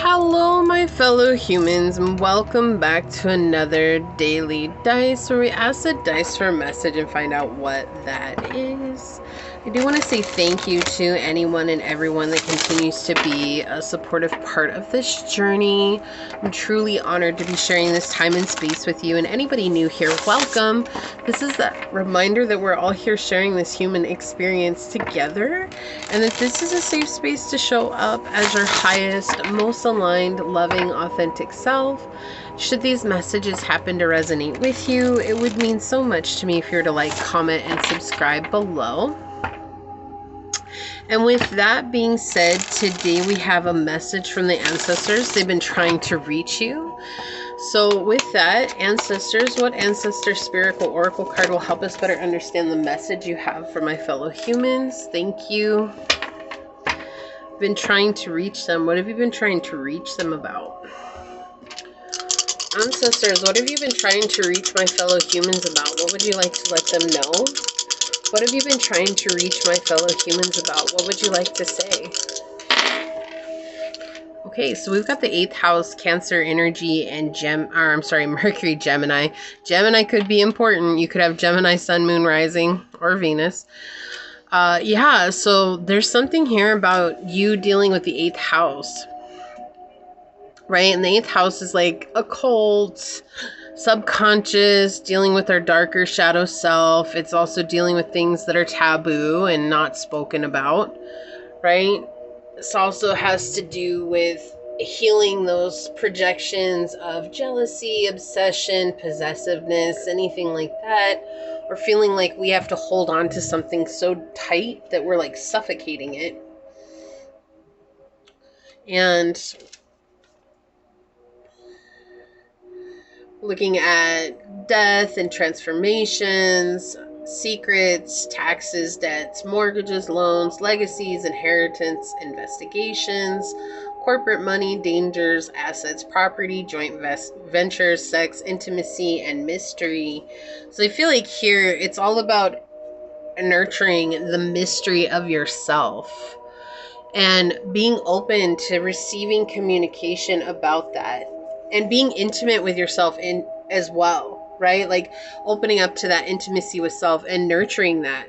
Hello, my fellow humans, and welcome back to another daily dice where we ask the dice for a message and find out what that is. I do want to say thank you to anyone and everyone that continues to be a supportive part of this journey. I'm truly honored to be sharing this time and space with you, and anybody new here, welcome. This is the reminder that we're all here sharing this human experience together, and that this is a safe space to show up as your highest, most aligned, loving, authentic self. Should these messages happen to resonate with you, it would mean so much to me if you were to like, comment, and subscribe below. And with that being said, today we have a message from the ancestors. They've been trying to reach you. So with that, ancestors, what ancestor spiritual oracle card will help us better understand the message you have for my fellow humans? Thank you. Been trying to reach them. What have you been trying to reach them about? Ancestors, what have you been trying to reach my fellow humans about? What would you like to let them know? What have you been trying to reach my fellow humans about? What would you like to say? Okay, so we've got the 8th house, Cancer energy, and Mercury, Gemini. Gemini could be important. You could have Gemini, Sun, Moon, Rising, or Venus. Yeah, so there's something here about you dealing with the 8th house, right? And the 8th house is like occult, subconscious, dealing with our darker shadow self. It's also dealing with things that are taboo and not spoken about, right? This also has to do with healing those projections of jealousy, obsession, possessiveness, anything like that, or feeling like we have to hold on to something so tight that we're like suffocating it. And looking at death and transformations, secrets, taxes, debts, mortgages, loans, legacies, inheritance, investigations, corporate money, dangers, assets, property, joint ventures, sex, intimacy, and mystery. So I feel like here it's all about nurturing the mystery of yourself and being open to receiving communication about that and being intimate with yourself in as well, right? Like opening up to that intimacy with self and nurturing that.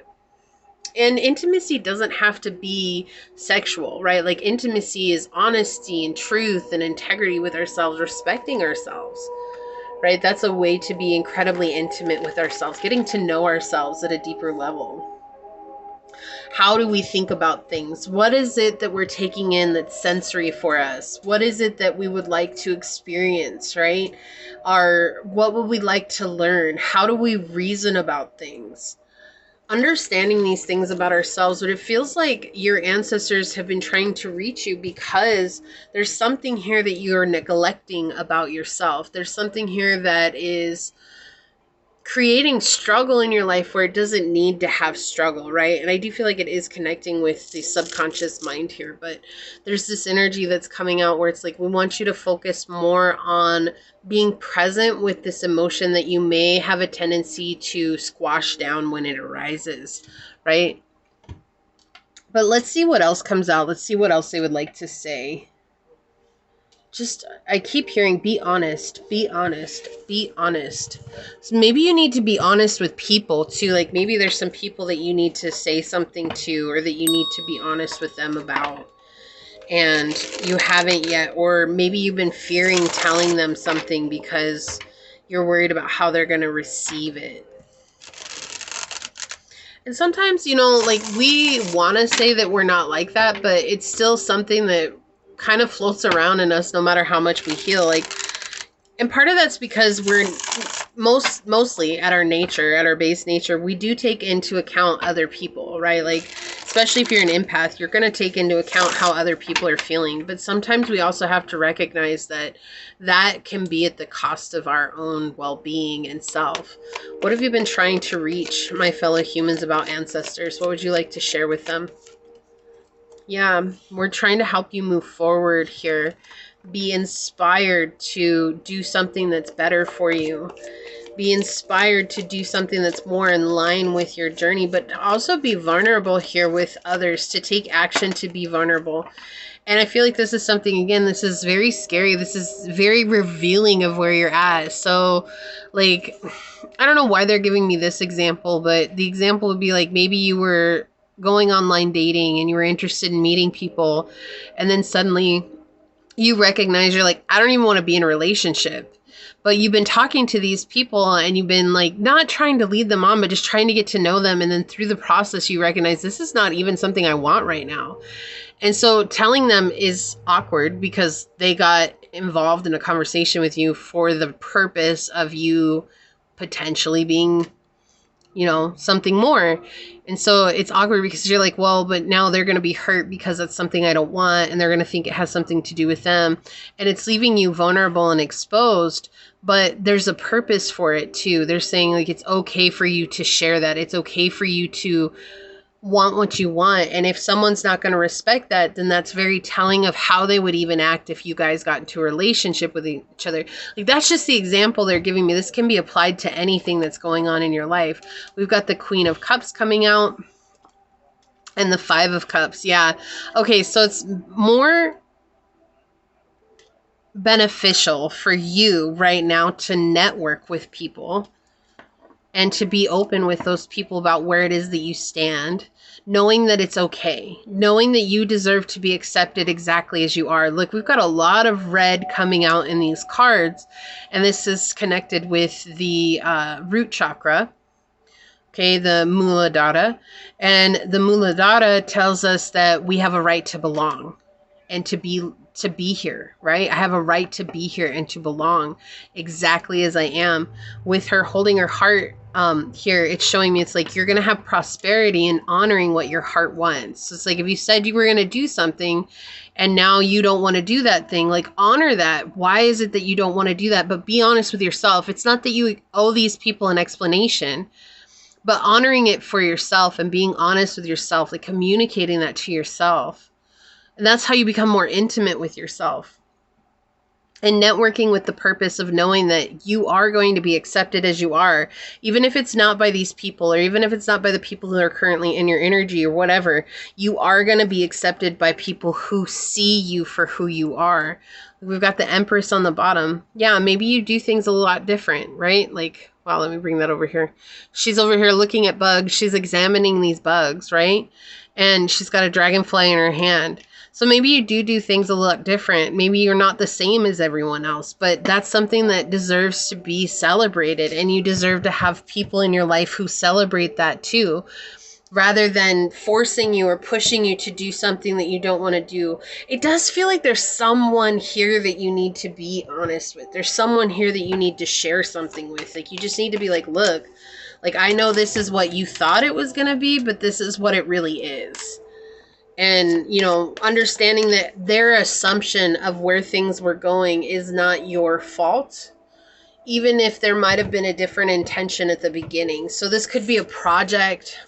And intimacy doesn't have to be sexual, right? Like intimacy is honesty and truth and integrity with ourselves, respecting ourselves, right? That's a way to be incredibly intimate with ourselves, getting to know ourselves at a deeper level. How do we think about things? What is it that we're taking in that's sensory for us? What is it that we would like to experience, right? What would we like to learn? How do we reason about things? Understanding these things about ourselves, but it feels like your ancestors have been trying to reach you because there's something here that you are neglecting about yourself. There's something here that is creating struggle in your life where it doesn't need to have struggle, right? And I do feel like it is connecting with the subconscious mind here, but there's this energy that's coming out where it's like we want you to focus more on being present with this emotion that you may have a tendency to squash down when it arises, right? But let's see what else comes out. Let's see what else they would like to say. I keep hearing, be honest, be honest, be honest. So maybe you need to be honest with people too. Like maybe there's some people that you need to say something to, or that you need to be honest with them about, and you haven't yet. Or maybe you've been fearing telling them something because you're worried about how they're going to receive it. And sometimes, like we want to say that we're not like that, but it's still something that kind of floats around in us no matter how much we heal. And part of that's because we're mostly at our base nature, we do take into account other people, right? Like, especially if you're an empath, you're going to take into account how other people are feeling. But sometimes we also have to recognize that that can be at the cost of our own well-being and self. What have you been trying to reach my fellow humans about ancestors? What would you like to share with them? Yeah, we're trying to help you move forward here. Be inspired to do something that's better for you. Be inspired to do something that's more in line with your journey, but also be vulnerable here with others, to take action, to be vulnerable. And I feel like this is something, again, this is very scary. This is very revealing of where you're at. So, like, I don't know why they're giving me this example, but the example would be like, maybe you were going online dating and you were interested in meeting people, and then suddenly you recognize, you're like, I don't even want to be in a relationship. But you've been talking to these people and you've been like, not trying to lead them on, but just trying to get to know them. And then through the process, you recognize this is not even something I want right now. And so telling them is awkward because they got involved in a conversation with you for the purpose of you potentially being, you know, something more. And so it's awkward because you're like, well, but now they're going to be hurt because that's something I don't want. And they're going to think it has something to do with them. And it's leaving you vulnerable and exposed. But there's a purpose for it too. They're saying like, it's okay for you to share that. It's okay for you to want what you want. And if someone's not going to respect that, then that's very telling of how they would even act if you guys got into a relationship with each other. Like, that's just the example they're giving me. This can be applied to anything that's going on in your life. We've got the Queen of Cups coming out and the Five of Cups. Yeah. Okay, so it's more beneficial for you right now to network with people and to be open with those people about where it is that you stand, knowing that it's okay, knowing that you deserve to be accepted exactly as you are. Look, we've got a lot of red coming out in these cards, and this is connected with the root chakra, okay, the Muladhara. And the Muladhara tells us that we have a right to belong and to be here, right? I have a right to be here and to belong exactly as I am. With her holding her heart here, it's showing me, it's like you're going to have prosperity in honoring what your heart wants. So it's like if you said you were going to do something and now you don't want to do that thing, like honor that. Why is it that you don't want to do that? But be honest with yourself. It's not that you owe these people an explanation, but honoring it for yourself and being honest with yourself, like communicating that to yourself. And that's how you become more intimate with yourself. And networking with the purpose of knowing that you are going to be accepted as you are, even if it's not by these people, or even if it's not by the people who are currently in your energy or whatever, you are going to be accepted by people who see you for who you are. We've got the Empress on the bottom. Yeah, maybe you do things a lot different, right? Like, wow, let me bring that over here. She's over here looking at bugs. She's examining these bugs, right? And she's got a dragonfly in her hand. So maybe you do things a lot different. Maybe you're not the same as everyone else, but that's something that deserves to be celebrated. And you deserve to have people in your life who celebrate that too, rather than forcing you or pushing you to do something that you don't want to do. It does feel like there's someone here that you need to be honest with. There's someone here that you need to share something with. Like, you just need to be like, look, like, I know this is what you thought it was going to be, but this is what it really is. And, you know, understanding that their assumption of where things were going is not your fault, even if there might have been a different intention at the beginning. So this could be a project.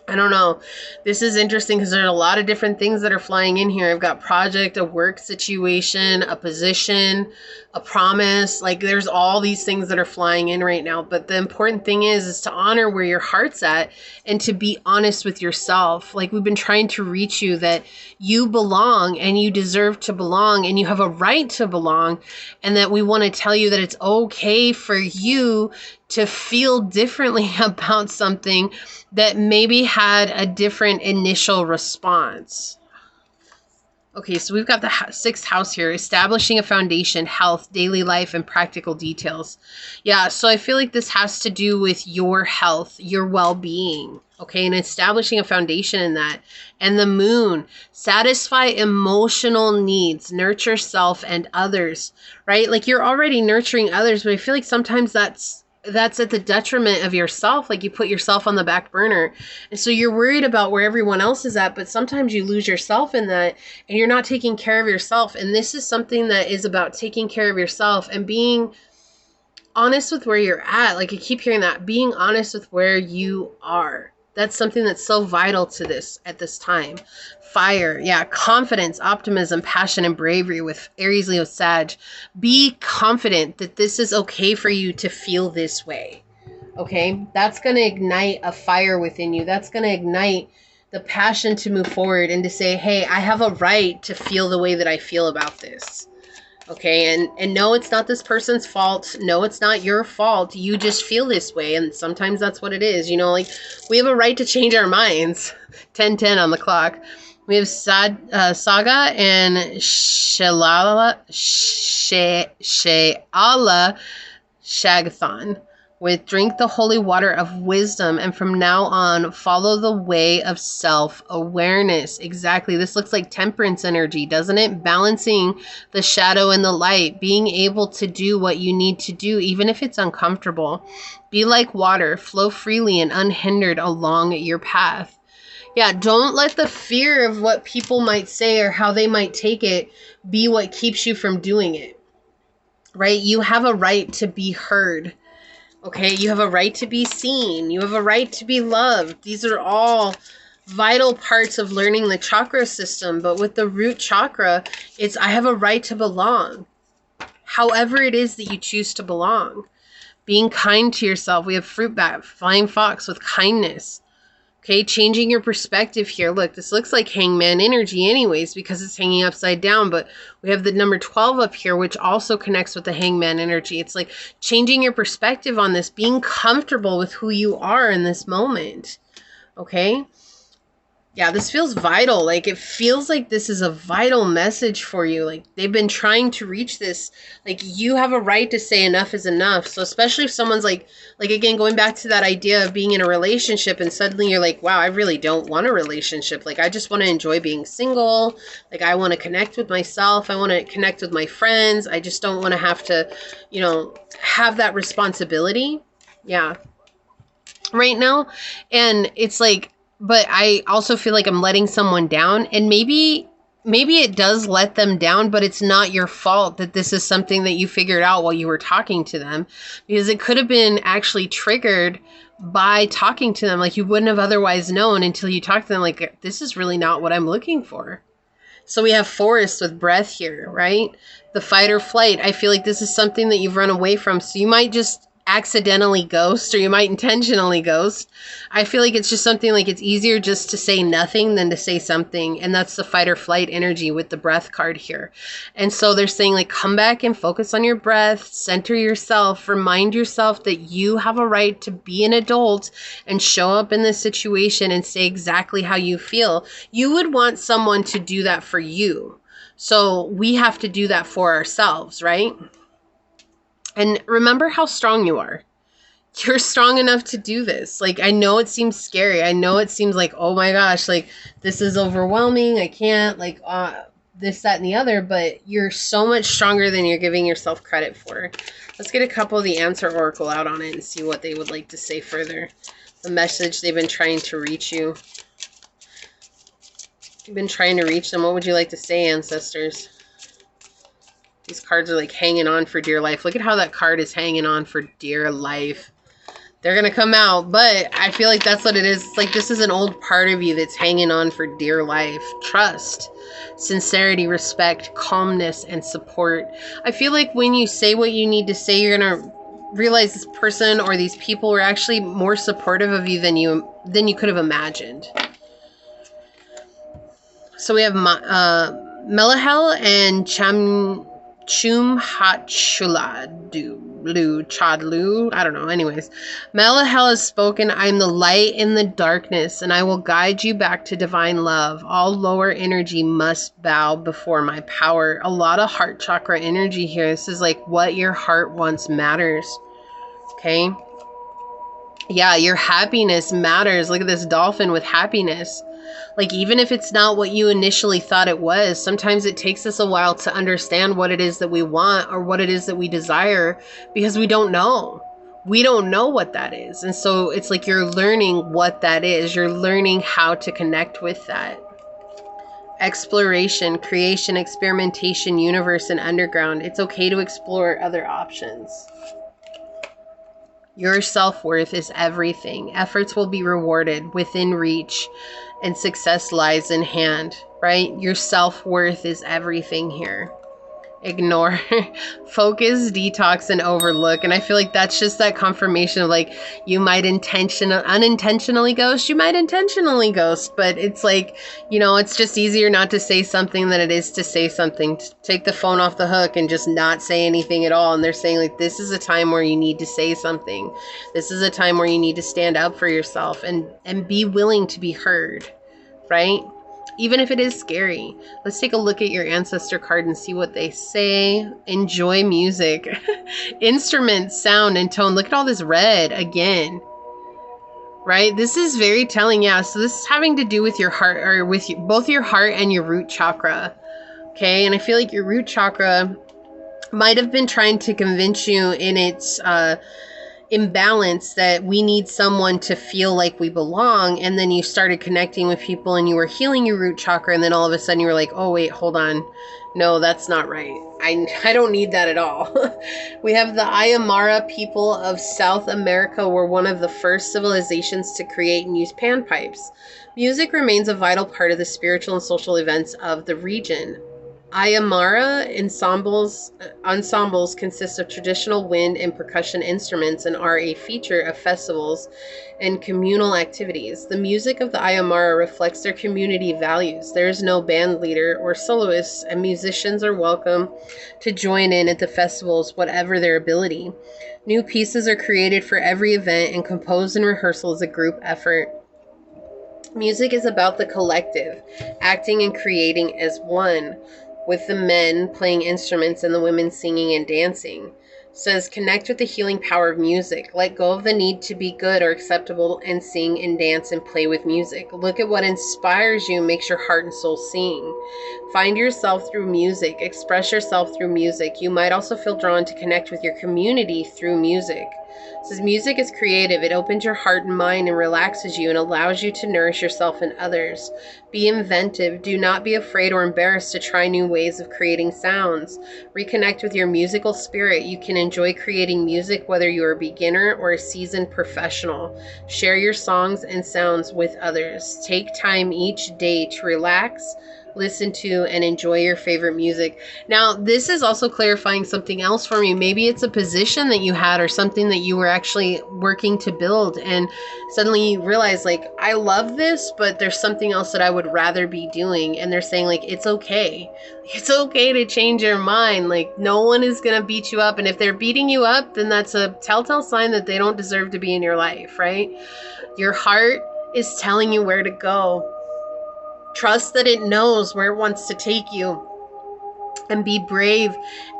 I don't know. This is interesting because there are a lot of different things that are flying in here. I've got project, a work situation, a position, a promise. Like, there's all these things that are flying in right now. But the important thing is to honor where your heart's at and to be honest with yourself. Like, we've been trying to reach you that you belong and you deserve to belong and you have a right to belong. And that we want to tell you that it's okay for you to feel differently about something that maybe had a different initial response. Okay, so we've got the sixth house here, establishing a foundation, health, daily life, and practical details. Yeah, so I feel like this has to do with your health, your well-being, okay, and establishing a foundation in that. And the moon, satisfy emotional needs, nurture self and others, right? Like, you're already nurturing others, but I feel like sometimes that's at the detriment of yourself. Like, you put yourself on the back burner. And so you're worried about where everyone else is at, but sometimes you lose yourself in that and you're not taking care of yourself. And this is something that is about taking care of yourself and being honest with where you're at. Like, I keep hearing that, being honest with where you are. That's something that's so vital to this at this time. Fire, yeah, confidence, optimism, passion, and bravery with Aries, Leo, Sag. Be confident that this is okay for you to feel this way. Okay? That's going to ignite a fire within you. That's going to ignite the passion to move forward and to say, hey, I have a right to feel the way that I feel about this. Okay, and no, it's not this person's fault. No, it's not your fault. You just feel this way, and sometimes that's what it is. You know, like, we have a right to change our minds. 10:10 on the clock. We have Saga and Sheala Shagathon with drink the holy water of wisdom, and from now on follow the way of self-awareness. Exactly. This looks like temperance energy, doesn't it? Balancing the shadow and the light, being able to do what you need to do even if it's uncomfortable. Be like water, flow freely and unhindered along your path. Yeah, don't let the fear of what people might say or how they might take it be what keeps you from doing it. Right? You have a right to be heard. Okay, you have a right to be seen. You have a right to be loved. These are all vital parts of learning the chakra system. But with the root chakra, it's I have a right to belong. However it is that you choose to belong. Being kind to yourself. We have fruit bat, flying fox with kindness. Okay, changing your perspective here. Look, this looks like hangman energy anyways because it's hanging upside down, but we have the number 12 up here, which also connects with the hangman energy. It's like changing your perspective on this, being comfortable with who you are in this moment. Okay? Yeah, this feels vital. Like, it feels like this is a vital message for you. Like, they've been trying to reach this. Like, you have a right to say enough is enough. So especially if someone's like again, going back to that idea of being in a relationship and suddenly you're like, wow, I really don't want a relationship. Like, I just want to enjoy being single. Like, I want to connect with myself. I want to connect with my friends. I just don't want to have to, you know, have that responsibility. Yeah. Right now. And it's like, but I also feel like I'm letting someone down, and maybe it does let them down, but it's not your fault that this is something that you figured out while you were talking to them, because it could have been actually triggered by talking to them. Like, you wouldn't have otherwise known until you talked to them, like, this is really not what I'm looking for. So we have forest with breath here, right? The fight or flight. I feel like this is something that you've run away from. So you might just accidentally ghost, or you might intentionally ghost. I feel like it's just something like it's easier just to say nothing than to say something. And that's the fight or flight energy with the breath card here. And so they're saying, like, come back and focus on your breath, center yourself, remind yourself that you have a right to be an adult and show up in this situation and say exactly how you feel. You would want someone to do that for you. So we have to do that for ourselves, right? And remember how strong you are. You're strong enough to do this. Like, I know it seems scary. I know it seems like, oh my gosh, like, this is overwhelming. I can't, like, this, that, and the other. But you're so much stronger than you're giving yourself credit for. Let's get a couple of the answer oracle out on it and see what they would like to say further. The message they've been trying to reach you. You've been trying to reach them. What would you like to say, ancestors? These cards are like hanging on for dear life. Look at how that card is hanging on for dear life. They're going to come out, but I feel like that's what it is. It's like this is an old part of you that's hanging on for dear life. Trust, sincerity, respect, calmness, and support. I feel like when you say what you need to say, you're going to realize this person or these people were actually more supportive of you than you could have imagined. So we have Melahel and Chadlu. I don't know. Anyways, Melahel has spoken. I am the light in the darkness, and I will guide you back to divine love. All lower energy must bow before my power. A lot of heart chakra energy here. This is like what your heart wants matters. Okay. Yeah, your happiness matters. Look at this dolphin with happiness. Like, even if it's not what you initially thought it was, sometimes it takes us a while to understand what it is that we want or what it is that we desire, because we don't know. We don't know what that is. And so it's like you're learning what that is. You're learning how to connect with that. Exploration, creation, experimentation, universe, and underground. It's okay to explore other options. Your self-worth is everything. Efforts will be rewarded within reach, and success lies in hand, right? Your self-worth is everything here. Ignore, focus, detox, and overlook. And I feel like that's just that confirmation of like, you might unintentionally ghost, you might intentionally ghost, but it's like, you know, it's just easier not to say something than it is to say something. Take the phone off the hook and just not say anything at all. And they're saying like, this is a time where you need to say something. This is a time where you need to stand up for yourself and be willing to be heard, right? Even if it is scary. Let's take a look at your ancestor card and see what they say. Enjoy music. Instruments, sound, and tone. Look at all this red again. Right? This is very telling. Yeah, so this is having to do with your heart, or with both your heart and your root chakra. Okay, and I feel like your root chakra might have been trying to convince you in its imbalance that we need someone to feel like we belong, and then you started connecting with people and you were healing your root chakra, and then all of a sudden you were like, oh wait, hold on, no, that's not right. I don't need that at all. We have the Aymara people of South America were one of the first civilizations to create and use panpipes. Music remains a vital part of the spiritual and social events of the region. Aymara ensembles consist of traditional wind and percussion instruments and are a feature of festivals and communal activities. The music of the Aymara reflects their community values. There is no band leader or soloists, and musicians are welcome to join in at the festivals, whatever their ability. New pieces are created for every event and composed and rehearsal as a group effort. Music is about the collective, acting and creating as one, with the men playing instruments and the women singing and dancing. It says, connect with the healing power of music. Let go of the need to be good or acceptable and sing and dance and play with music. Look at what inspires you, makes your heart and soul sing. Find yourself through music. Express yourself through music. You might also feel drawn to connect with your community through music. It says music is creative. It opens your heart and mind and relaxes you and allows you to nourish yourself and others. Be inventive. Do not be afraid or embarrassed to try new ways of creating sounds. Reconnect with your musical spirit. You can enjoy creating music whether you are a beginner or a seasoned professional. Share your songs and sounds with others. Take time each day to relax, listen to, and enjoy your favorite music. Now, this is also clarifying something else for me. Maybe it's a position that you had or something that you were actually working to build, and suddenly you realize, like, I love this, but there's something else that I would rather be doing. And they're saying, like, it's okay. It's okay to change your mind. Like, no one is going to beat you up. And if they're beating you up, then that's a telltale sign that they don't deserve to be in your life, right? Your heart is telling you where to go. Trust that it knows where it wants to take you, and be brave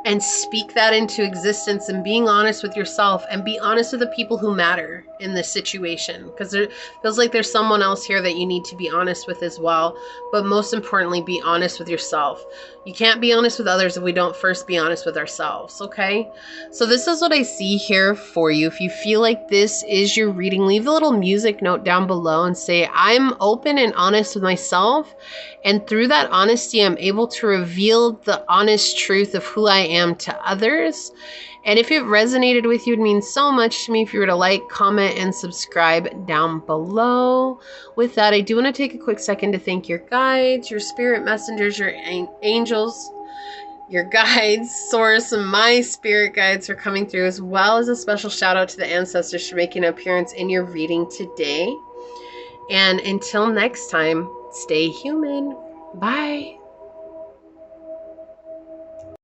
and speak that into existence, and being honest with yourself and be honest with the people who matter in this situation, because there feels like there's someone else here that you need to be honest with as well. But most importantly, be honest with yourself. You can't be honest with others if we don't first be honest with ourselves, okay? So this is what I see here for you. If you feel like this is your reading, leave a little music note down below and say, I'm open and honest with myself, and through that honesty, I'm able to reveal the honest truth of who I am to others. And if it resonated with you, it means so much to me if you were to like, comment, and subscribe down below. With that, I do want to take a quick second to thank your guides, your spirit messengers, your angels, your guides, source, and my spirit guides for coming through, as well as a special shout out to the ancestors for making an appearance in your reading today. And until next time, stay human. Bye.